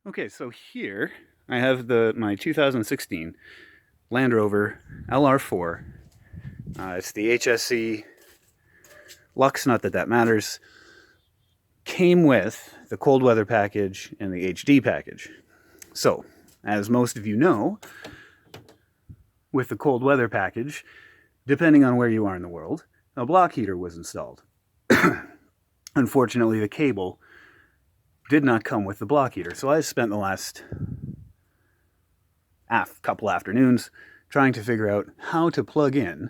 Okay, so here I have my 2016 Land Rover LR4. It's the HSC Lux, not that that matters. Came with the cold weather package and the HD package. So, as most of you know, with the cold weather package, depending on where you are in the world, a block heater was installed. Unfortunately, the cable did not come with the block heater, so I spent the last couple afternoons trying to figure out how to plug in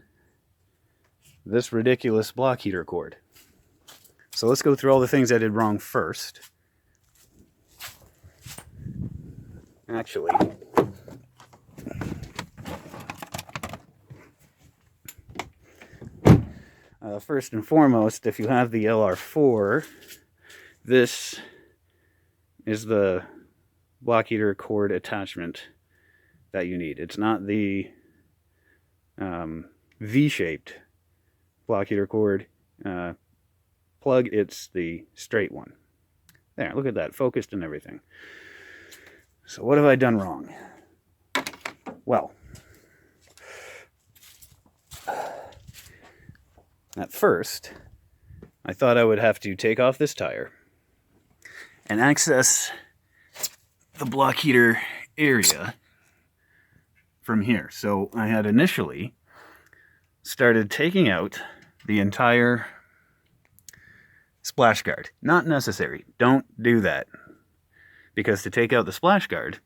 this ridiculous block heater cord. So let's go through all the things I did wrong first. Actually, first and foremost, if you have the LR4, this is the block heater cord attachment that you need. It's not the V-shaped block heater cord plug, it's the straight one. There, look at that, focused and everything. So what have I done wrong? Well, at first, I thought I would have to take off this tire and access the block heater area from here. So I had initially started taking out the entire splash guard. Not necessary. Don't do that. Because to take out the splash guard,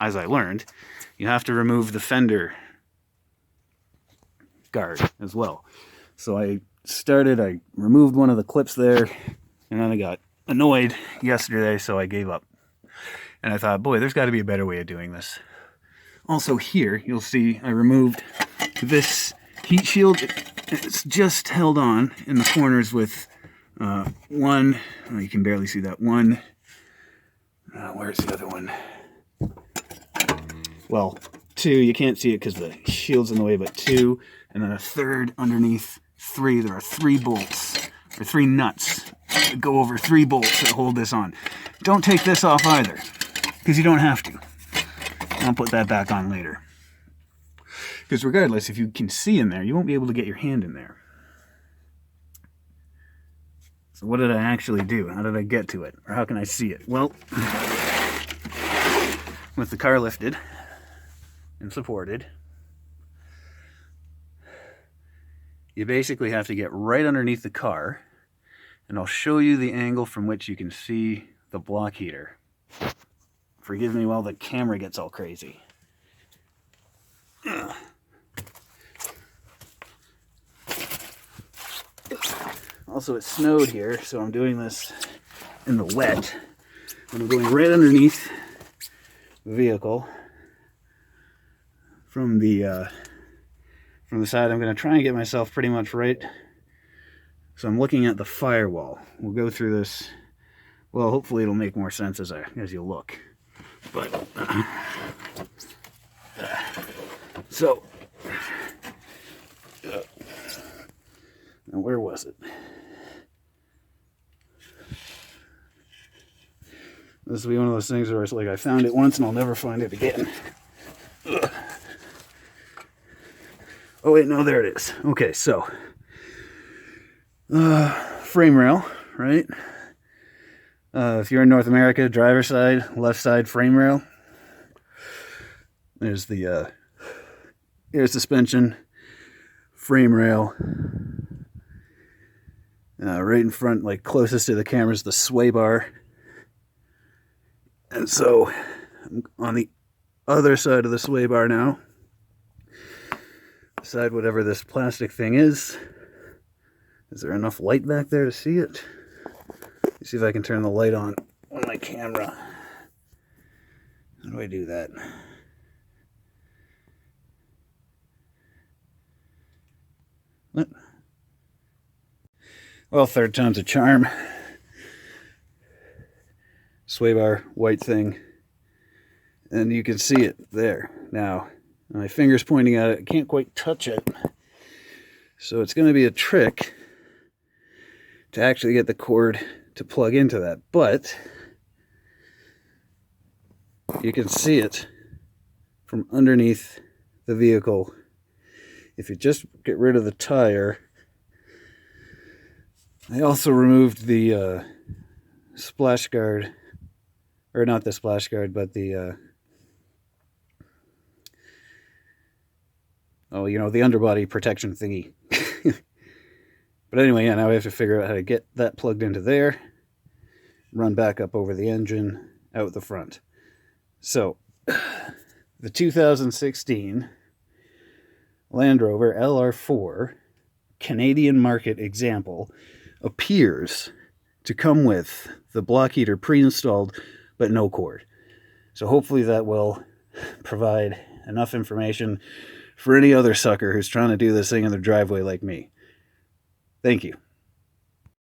as I learned, you have to remove the fender guard as well. So I removed one of the clips there, and then I got annoyed yesterday, so I gave up. And I thought, boy, there's got to be a better way of doing this. Also here, you'll see I removed this heat shield. It's just held on in the corners with one, oh, you can barely see that one. Where's the other one? Well, two, you can't see it because the shield's in the way, but two, and then a third underneath three. There are 3 bolts, or 3 nuts that go over 3 bolts that hold this on. Don't take this off either, because you don't have to. I'll put that back on later. Because regardless, if you can see in there, you won't be able to get your hand in there. So what did I actually do? How did I get to it? Or how can I see it? Well, with the car lifted and supported, you basically have to get right underneath the car, and I'll show you the angle from which you can see the block heater. Forgive me while the camera gets all crazy. Also, it snowed here, so I'm doing this in the wet. I'm going right underneath the vehicle from the side. I'm going to try and get myself pretty much right. So I'm looking at the firewall. We'll go through this. Well, hopefully it'll make more sense as you look. But so now where was it? This will be one of those things where it's like I found it once and I'll never find it again. Ugh. Oh wait, no, there it is. Okay, so frame rail, right? If you're in North America, driver's side, left side frame rail. There's the air suspension, frame rail. Right in front, like closest to the camera, is the sway bar. And so I'm on the other side of the sway bar now. Decide whatever this plastic thing is. Is there enough light back there to see it? Let's see if I can turn the light on my camera. How do I do that? What? Well, third time's a charm. Sway bar, white thing. And you can see it there. Now, my finger's pointing at it. I can't quite touch it. So it's going to be a trick to actually get the cord to plug into that. But you can see it from underneath the vehicle. If you just get rid of the tire, I also removed the splash guard, or not the splash guard, but the the underbody protection thingy. But anyway, yeah, now we have to figure out how to get that plugged into there, run back up over the engine, out the front. So, the 2016 Land Rover LR4 Canadian market example appears to come with the block heater pre-installed, but no cord. So hopefully that will provide enough information for any other sucker who's trying to do this thing in their driveway like me. Thank you.